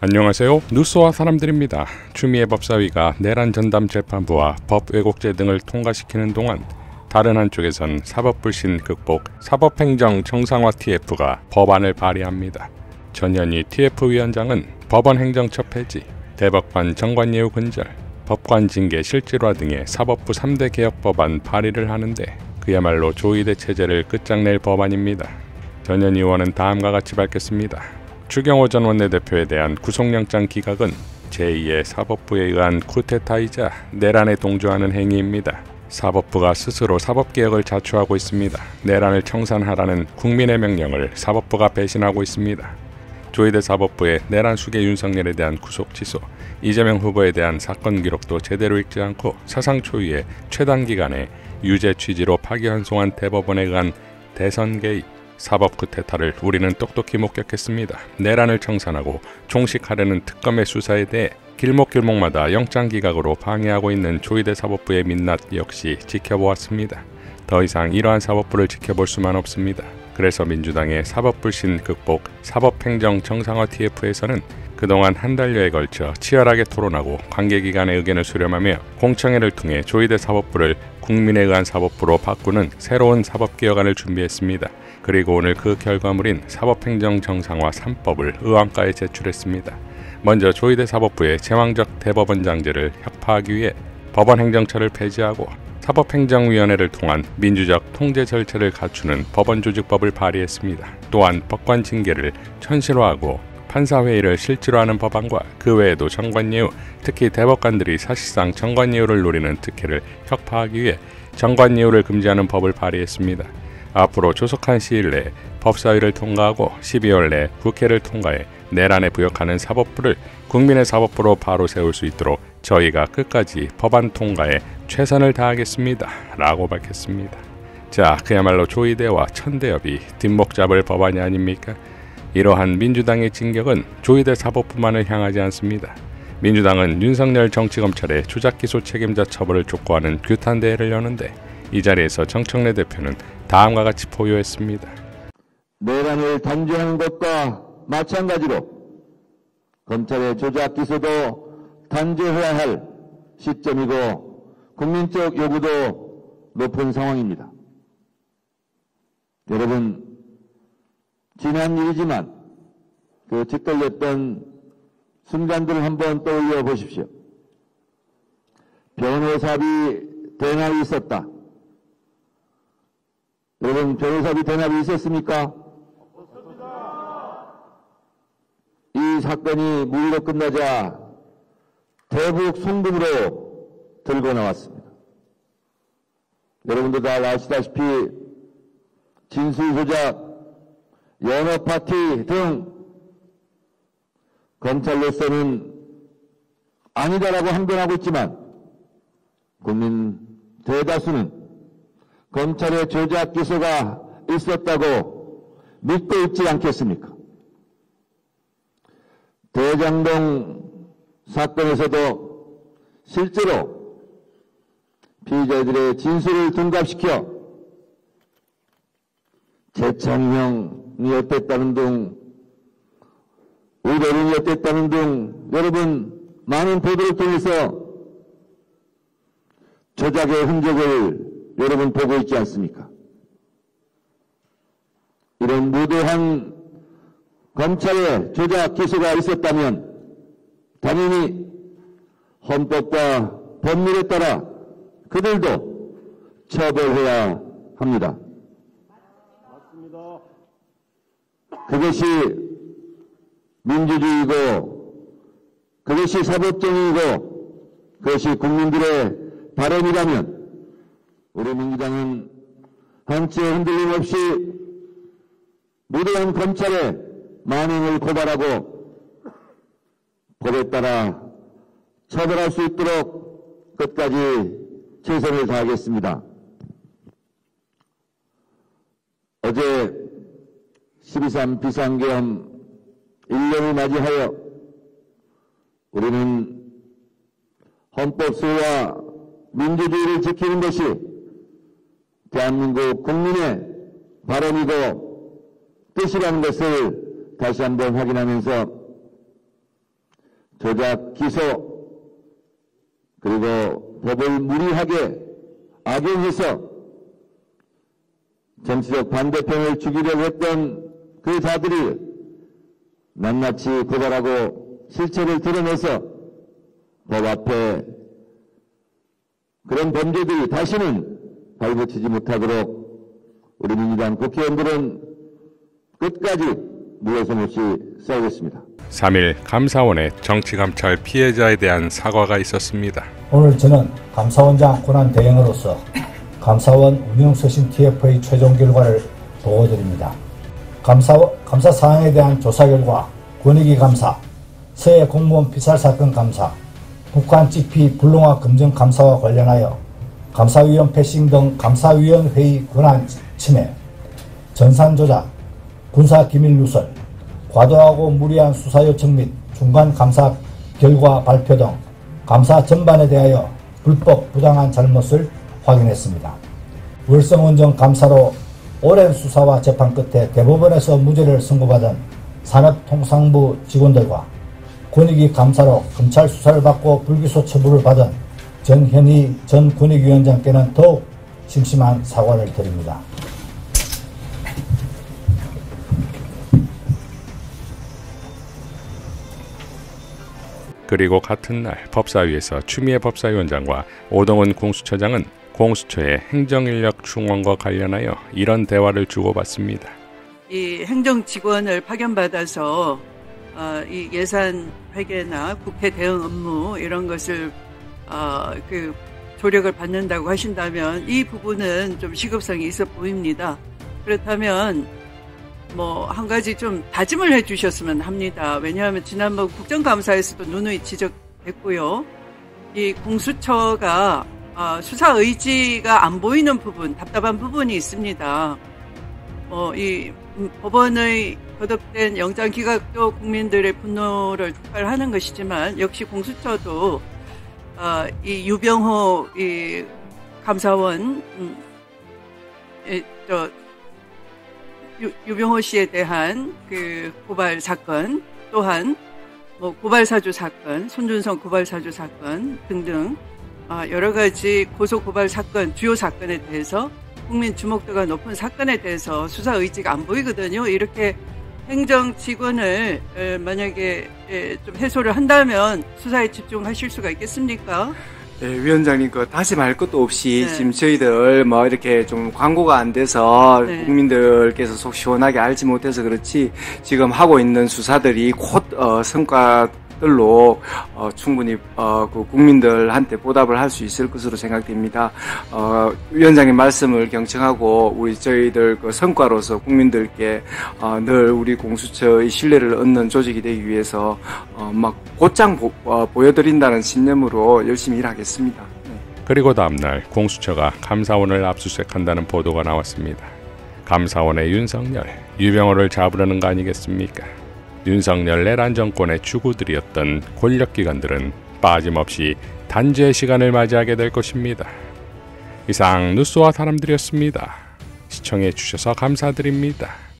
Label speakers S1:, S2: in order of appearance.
S1: 안녕하세요. 뉴스와 사람들입니다. 추미애 법사위가 내란 전담 재판부와 법 왜곡죄 등을 통과시키는 동안 다른 한쪽에선 사법불신 극복, 사법행정 정상화 TF가 법안을 발의합니다. 전현희 TF위원장은 법원 행정처 폐지, 대법관 정관예우 근절, 법관 징계 실질화 등의 사법부 3대 개혁 법안 발의를 하는데 그야말로 조이대 체제를 끝장낼 법안입니다. 전현희 의원은 다음과 같이 밝혔습니다. 추경호 전 원내대표에 대한 구속영장 기각은 제2의 사법부에 의한 쿠데타이자 내란에 동조하는 행위입니다. 사법부가 스스로 사법개혁을 자초하고 있습니다. 내란을 청산하라는 국민의 명령을 사법부가 배신하고 있습니다. 조이대 사법부의 내란 수괴 윤석열에 대한 구속 취소, 이재명 후보에 대한 사건 기록도 제대로 읽지 않고 사상 초유의 최단 기간에 유죄 취지로 파기환송한 대법원에 의한 대선 개입, 사법 쿠데타를 우리는 똑똑히 목격했습니다. 내란을 청산하고 종식하려는 특검의 수사에 대해 길목길목마다 영장기각으로 방해하고 있는 조이대 사법부의 민낯 역시 지켜보았습니다. 더 이상 이러한 사법부를 지켜볼 수만 없습니다. 그래서 민주당의 사법불신 극복, 사법행정 정상화 TF에서는 그동안 한 달여에 걸쳐 치열하게 토론하고 관계기관의 의견을 수렴하며 공청회를 통해 조이대 사법부를 국민에 의한 사법부로 바꾸는 새로운 사법개혁안을 준비했습니다. 그리고 오늘 그 결과물인 사법행정 정상화 3법을 의원가에 제출했습니다. 먼저 조이대 사법부의 제왕적 대법원장제를 혁파하기 위해 법원 행정처를 폐지하고 사법행정위원회를 통한 민주적 통제 절차를 갖추는 법원조직법을 발의했습니다. 또한 법관 징계를 현실화하고 판사회의를 실제로 하는 법안과 그 외에도 정관예우, 특히 대법관들이 사실상 정관예우를 노리는 특혜를 혁파하기 위해 정관예우를 금지하는 법을 발의했습니다. 앞으로 조속한 시일 내에 법사위를 통과하고 12월 내에 국회를 통과해 내란에 부역하는 사법부를 국민의 사법부로 바로 세울 수 있도록 저희가 끝까지 법안 통과에 최선을 다하겠습니다. 라고 밝혔습니다. 자, 그야말로 조이대와 천대엽이 뒷목 잡을 법안이 아닙니까? 이러한 민주당의 진격은 조이대 사법부만을 향하지 않습니다. 민주당은 윤석열 정치검찰의 조작기소 책임자 처벌을 촉구하는 규탄대회를 여는데 이 자리에서 정청래 대표는 다음과 같이 포효했습니다.
S2: 내란을 단죄하는 것과 마찬가지로 검찰의 조작기소도 단죄해야 할 시점이고 국민적 요구도 높은 상황입니다. 여러분, 지난 일이지만 그 짓걸렸던 순간들을 한번 떠올려 보십시오. 변호사비 대납이 있었다. 여러분, 변호사비 대납이 있었습니까? 없었습니다. 이 사건이 무리로 끝나자 대북 송금으로 들고 나왔습니다. 여러분도 다 아시다시피 진술 조작, 연어 파티 등 검찰로서는 아니다라고 항변하고 있지만 국민 대다수는 검찰의 조작 기소가 있었다고 믿고 있지 않겠습니까? 대장동 사건에서도 실제로 피의자들의 진술을 둔갑시켜 재창형이 어땠다는 등 의료인이 어땠다는 등 여러분 많은 보도를 통해서 조작의 흔적을 여러분 보고 있지 않습니까? 이런 무도한 검찰의 조작 기소가 있었다면 당연히 헌법과 법률에 따라 그들도 처벌해야 합니다. 맞습니다. 그것이 민주주의고 그것이 사법정의이고 그것이 국민들의 바람이라면 우리 민주당은 한치의 흔들림 없이 무도한 검찰의 만행을 고발하고 법에 따라 처벌할 수 있도록 끝까지 최선을 다하겠습니다. 어제 12.3 비상계엄 1년을 맞이하여 우리는 헌법소와 민주주의를 지키는 것이 대한민국 국민의 바람이고 뜻이라는 것을 다시 한번 확인하면서 조작, 기소, 그리고 법을 무리하게 악용해서 정치적 반대편을 죽이려고 했던 그 자들이 낱낱이 고발하고 실체를 드러내서 법 앞에 그런 범죄들이 다시는 발붙이지 못하도록 우리 민주당 국회의원들은 끝까지 무회선 없이 싸우겠습니다.
S1: 3일 감사원에 정치감찰 피해자에 대한 사과가 있었습니다.
S3: 오늘 저는 감사원장 권한 대행으로서 감사원 운영서신 TF의 최종 결과를 보고드립니다. 감사 사항에 대한 조사 결과 권익위 감사, 서해 공무원 피살 사건 감사, 북한 GP 불능화 검증 감사와 관련하여 감사위원 패싱 등 감사위원회의 권한 침해, 전산 조작, 군사 기밀 누설, 과도하고 무리한 수사 요청 및 중간 감사 결과 발표 등 감사 전반에 대하여 불법 부당한 잘못을 확인했습니다. 월성원전 감사로 오랜 수사와 재판 끝에 대법원에서 무죄를 선고받은 산업통상부 직원들과 권익위 감사로 검찰 수사를 받고 불기소 처분을 받은 전현희 전 권익위원장께는 더욱 심심한 사과를 드립니다.
S1: 그리고 같은 날 법사위에서 추미애 법사위원장과 오동훈 공수처장은 공수처의 행정인력 충원과 관련하여 이런 대화를 주고받습니다.
S4: 이 행정 직원을 파견받아서 이 예산 회계나 국회 대응 업무 이런 것을 그 조력을 받는다고 하신다면 이 부분은 좀 시급성이 있어 보입니다. 그렇다면 뭐 한 가지 좀 다짐을 해주셨으면 합니다. 왜냐하면 지난번 국정감사에서도 누누이 지적했고요. 이 공수처가 수사 의지가 안 보이는 부분, 답답한 부분이 있습니다. 이 법원의 거듭된 영장 기각도 국민들의 분노를 촉발하는 것이지만 역시 공수처도 이 유병호 이 감사원 유병호 씨에 대한 그 고발 사건 또한 뭐 고발 사주 사건, 손준성 고발 사주 사건 등등 여러 가지 고소 고발 사건, 주요 사건에 대해서 국민 주목도가 높은 사건에 대해서 수사 의지가 안 보이거든요. 이렇게 행정 직원을 만약에 좀 해소를 한다면 수사에 집중하실 수가 있겠습니까?
S5: 네, 위원장님, 다시 말 것도 없이
S4: 네.
S5: 지금 저희들 이렇게 좀 광고가 안 돼서
S4: 네.
S5: 국민들께서 속 시원하게 알지 못해서 그렇지 지금 하고 있는 수사들이 곧 성과들로 충분히 그 국민들한테 보답을 할 수 있을 것으로 생각됩니다. 위원장님 말씀을 경청하고 저희들 그 성과로서 국민들께 늘 우리 공수처의 신뢰를 얻는 조직이 되기 위해서 곧장 보여드린다는 신념으로 열심히 일하겠습니다. 네.
S1: 그리고 다음날 공수처가 감사원을 압수수색한다는 보도가 나왔습니다. 감사원의 윤석열, 유병호를 잡으려는 거 아니겠습니까? 윤석열 내란 정권의 주구들이었던 권력기관들은 빠짐없이 단죄의 시간을 맞이하게 될 것입니다. 이상 뉴스와 사람들이었습니다. 시청해 주셔서 감사드립니다.